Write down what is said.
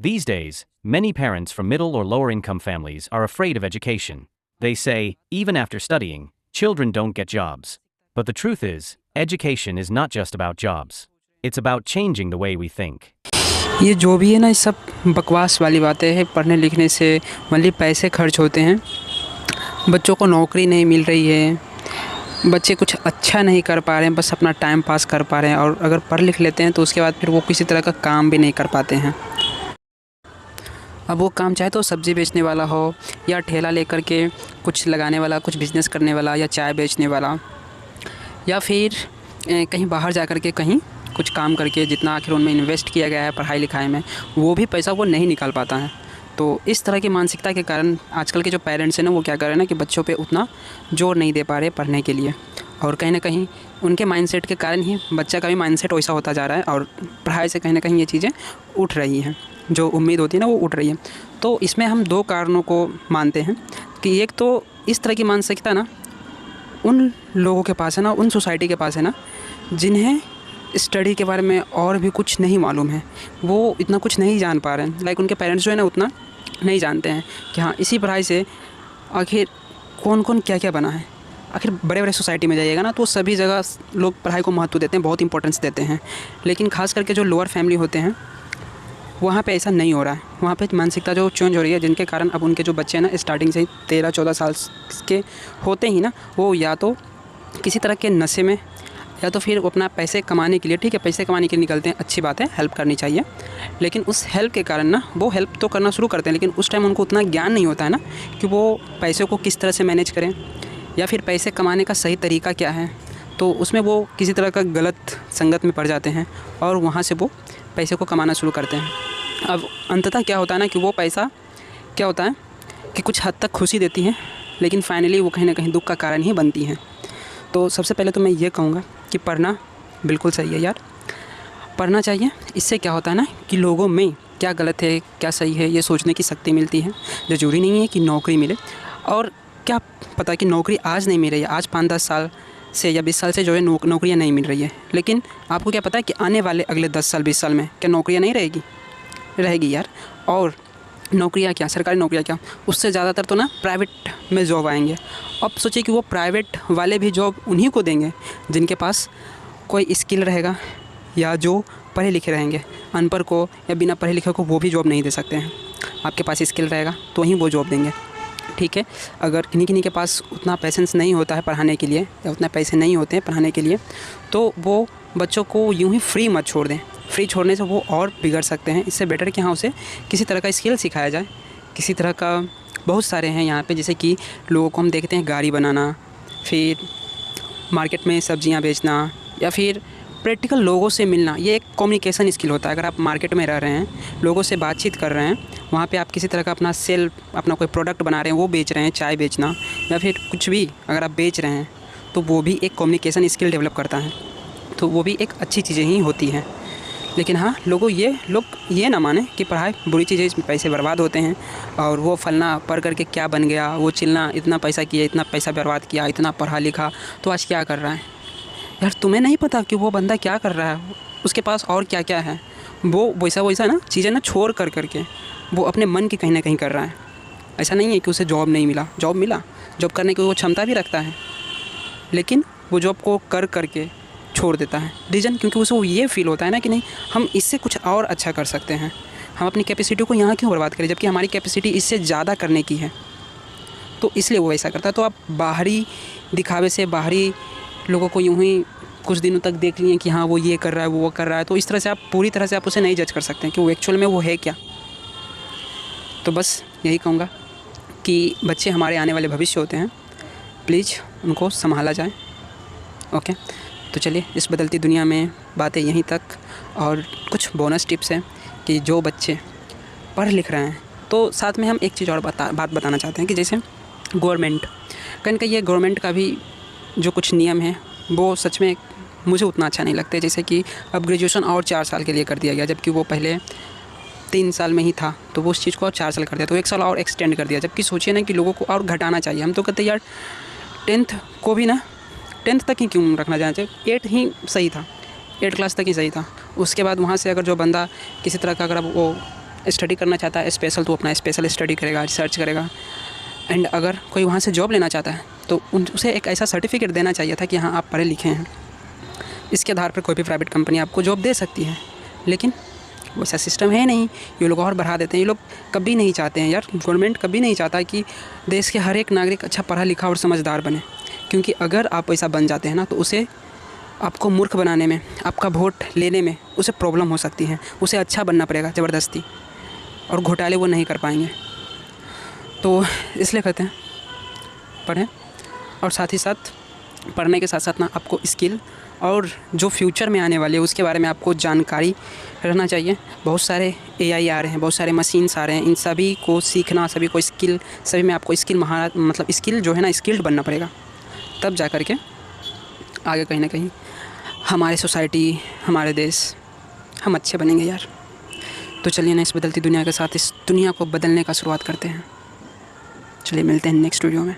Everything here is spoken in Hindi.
These days, many parents from middle or lower income families are afraid of education. They say, even after studying, children don't get jobs. But the truth is, education is not just about jobs. It's about changing the way we think. ये जो भी है ना, ये सब बकवास वाली बातें हैं। पढ़ने लिखने से मतलब पैसे खर्च होते हैं, बच्चों को नौकरी नहीं मिल रही है, बच्चे कुछ अच्छा नहीं कर पा रहे हैं, बस अपना टाइम पास कर पा रहे हैं। और अगर पढ़ लिख लेते हैं तो उसके बाद फिर वो किसी तरह का काम भी नहीं कर पाते हैं। अब वो काम चाहे तो सब्ज़ी बेचने वाला हो, या ठेला लेकर के कुछ लगाने वाला, कुछ बिज़नेस करने वाला, या चाय बेचने वाला, या फिर कहीं बाहर जा कर के कहीं कुछ काम करके जितना आखिर उनमें इन्वेस्ट किया गया है पढ़ाई लिखाई में, वो भी पैसा वो नहीं निकाल पाता है। तो इस तरह की मानसिकता के कारण आजकल के जो पेरेंट्स हैं ना, वो क्या कर रहे हैं ना कि बच्चों पे उतना जोर नहीं दे पा रहे पढ़ने के लिए। और कहीं ना कहीं उनके माइंडसेट के कारण ही बच्चा का भी माइंडसेट वैसा होता जा रहा है, और पढ़ाई से कहीं ना कहीं ये चीज़ें उठ रही हैं, जो उम्मीद होती है ना वो उठ रही है। तो इसमें हम दो कारणों को मानते हैं कि एक तो इस तरह की मानसिकता ना उन लोगों के पास है ना, उन सोसाइटी के पास है ना, जिन्हें स्टडी के बारे में और भी कुछ नहीं मालूम है, वो इतना कुछ नहीं जान पा रहे हैं। लाइक उनके पेरेंट्स जो है ना उतना नहीं जानते हैं कि हाँ इसी पढ़ाई से आखिर कौन कौन क्या क्या बना है। आखिर बड़े बड़े सोसाइटी में जाइएगा ना तो सभी जगह लोग पढ़ाई को महत्व देते हैं, बहुत इंपॉर्टेंस देते हैं। लेकिन खास करके जो लोअर फैमिली होते हैं वहाँ पे ऐसा नहीं हो रहा है। वहाँ पे मानसिकता जो चेंज हो रही है, जिनके कारण अब उनके जो बच्चे हैं ना स्टार्टिंग से ही 13-14 साल के होते ही ना, वो या तो किसी तरह के नशे में, या तो फिर वो अपना पैसे कमाने के लिए, ठीक है पैसे कमाने के लिए निकलते हैं, अच्छी बात है, हेल्प करनी चाहिए। लेकिन उस हेल्प के कारण ना वो हेल्प तो करना शुरू करते हैं, लेकिन उस टाइम उनको उतना ज्ञान नहीं होता है ना कि वो पैसे को किस तरह से मैनेज करें, या फिर पैसे कमाने का सही तरीका क्या है। तो उसमें वो किसी तरह का गलत संगत में पड़ जाते हैं और वहाँ से वो पैसे को कमाना शुरू करते हैं। अब अंततः क्या होता है ना कि वो पैसा क्या होता है कि कुछ हद तक खुशी देती है, लेकिन फाइनली वो कहीं ना कहीं दुख का कारण ही बनती हैं। तो सबसे पहले तो मैं ये कहूँगा कि पढ़ना बिल्कुल सही है यार, पढ़ना चाहिए। इससे क्या होता है ना कि लोगों में क्या गलत है क्या सही है ये सोचने की शक्ति मिलती है। ज़रूरी नहीं है कि नौकरी मिले, और क्या पता कि नौकरी आज नहीं मिल रही है, आज 5-10 साल से या 20 साल से जो है नौकरियाँ नहीं मिल रही है, लेकिन आपको क्या पता है कि आने वाले अगले 10 साल 20 साल में क्या नौकरियाँ नहीं रहेगी यार। और नौकरियाँ क्या, सरकारी नौकरियाँ क्या, उससे ज़्यादातर तो ना प्राइवेट में जॉब आएंगे। अब सोचिए कि वो प्राइवेट वाले भी जॉब उन्हीं को देंगे जिनके पास कोई स्किल रहेगा, या जो पढ़े लिखे रहेंगे। अनपढ़ को या बिना पढ़े लिखे को वो भी जॉब नहीं दे सकते हैं। आपके पास स्किल रहेगा तो ही वो जॉब देंगे, ठीक है। अगर किन्हीं के पास उतना पेशेंस नहीं होता है पढ़ाने के लिए, या उतना पैसे नहीं होते हैं पढ़ाने के लिए, तो वो बच्चों को यूँ ही फ्री मत छोड़ दें। फ्री छोड़ने से वो और बिगड़ सकते हैं। इससे बेटर कि हाँ उसे किसी तरह का स्किल सिखाया जाए, किसी तरह का। बहुत सारे हैं यहाँ पे, जैसे कि लोगों को हम देखते हैं गाड़ी बनाना, फिर मार्केट में सब्जियाँ बेचना, या फिर प्रैक्टिकल लोगों से मिलना। ये एक कम्युनिकेशन स्किल होता है। अगर आप मार्केट में रह रहे हैं, लोगों से बातचीत कर रहे हैं, वहाँ पे आप किसी तरह का अपना कोई प्रोडक्ट बना रहे हैं, वो बेच रहे हैं, चाय बेचना या फिर कुछ भी अगर आप बेच रहे हैं, तो वो भी एक कम्युनिकेशन स्किल डेवलप करता है। तो वो भी एक अच्छी चीज़ें ही होती हैं। लेकिन हाँ लोग ये ना माने कि पढ़ाई बुरी चीज़ है, इसमें पैसे बर्बाद होते हैं, और वो फलना पढ़ करके क्या बन गया, वो चिल्ला इतना पैसा किया, इतना पैसा बर्बाद किया, इतना पढ़ा लिखा तो आज क्या कर रहा है। यार तुम्हें नहीं पता कि वो बंदा क्या कर रहा है, उसके पास और क्या क्या है। वो वैसा ना चीज़ें ना छोड़ करके वो अपने मन की कहीं ना कहीं कर रहा है। ऐसा नहीं है कि उसे जॉब नहीं मिला, जॉब मिला, जॉब करने की वो क्षमता भी रखता है, लेकिन वो जॉब को करके छोड़ देता है। रीज़न क्योंकि उसे ये फील होता है ना कि नहीं हम इससे कुछ और अच्छा कर सकते हैं, हम अपनी कैपेसिटी को यहाँ क्यों बर्बाद करें, जबकि हमारी कैपेसिटी इससे ज़्यादा करने की है। तो इसलिए वो ऐसा करता है। तो आप बाहरी दिखावे से, बाहरी लोगों को यूँ ही कुछ दिनों तक देख लिए कि हाँ वो ये कर रहा है, वो कर रहा है, तो इस तरह से आप पूरी तरह से आप उसे नहीं जज कर सकते हैं कि वो एक्चुअल में वो है क्या। तो बस यही कहूँगा कि बच्चे हमारे आने वाले भविष्य होते हैं, प्लीज़ उनको संभाला जाए। ओके, तो चलिए इस बदलती दुनिया में बातें यहीं तक। और कुछ बोनस टिप्स हैं कि जो बच्चे पढ़ लिख रहे हैं, तो साथ में हम एक चीज़ और बात बताना चाहते हैं कि जैसे गवर्नमेंट, कहीं ये गवर्नमेंट का भी जो कुछ नियम है वो सच में मुझे उतना अच्छा नहीं लगता है। जैसे कि अब ग्रेजुएशन और 4 साल के लिए कर दिया गया, जबकि वो पहले 3 साल में ही था, तो वो उस चीज़ को और 4 साल कर दिया, तो 1 साल और एक्सटेंड कर दिया। जबकि सोचिए ना कि लोगों को और घटाना चाहिए। हम तो कहते हैं यार 10th को भी ना 10th तक ही क्यों रखना जाना चाहिए, 8 ही सही था, 8 क्लास तक ही सही था। उसके बाद वहाँ से अगर जो बंदा किसी तरह का अगर वो स्टडी करना चाहता है स्पेशल, तो अपना स्पेशल स्टडी करेगा, रिसर्च करेगा। एंड अगर कोई वहाँ से जॉब लेना चाहता है तो उसे एक ऐसा सर्टिफिकेट देना चाहिए था कि हाँ आप पढ़े लिखे हैं। इसके आधार पर कोई भी प्राइवेट कंपनी आपको जॉब दे सकती है, लेकिन वैसा सिस्टम है नहीं। ये लोग और बढ़ा देते हैं। ये लोग कभी नहीं चाहते हैं यार, गवर्नमेंट कभी नहीं चाहता कि देश के हर एक नागरिक अच्छा पढ़ा लिखा और समझदार बने, क्योंकि अगर आप वैसा बन जाते हैं ना तो उसे आपको मूर्ख बनाने में, आपका वोट लेने में उसे प्रॉब्लम हो सकती है। उसे अच्छा बनना पड़ेगा ज़बरदस्ती, और घोटाले वो नहीं कर पाएंगे। तो इसलिए कहते हैं पढ़ें, और साथ ही साथ पढ़ने के साथ साथ ना आपको स्किल और जो फ्यूचर में आने वाले है उसके बारे में आपको जानकारी रहना चाहिए। बहुत सारे AI आ रहे हैं, बहुत सारे मशीन्स आ रहे हैं, इन सभी को सीखना, सभी को स्किल, सभी में आपको स्किल महारत मतलब स्किल जो है ना स्किल्ड बनना पड़ेगा, तब जा कर के आगे कहीं ना कहीं हमारी सोसाइटी, हमारे देश, हम अच्छे बनेंगे यार। तो चलिए ना इस बदलती दुनिया के साथ इस दुनिया को बदलने का शुरुआत करते हैं। चलिए मिलते हैं नेक्स्ट वीडियो में।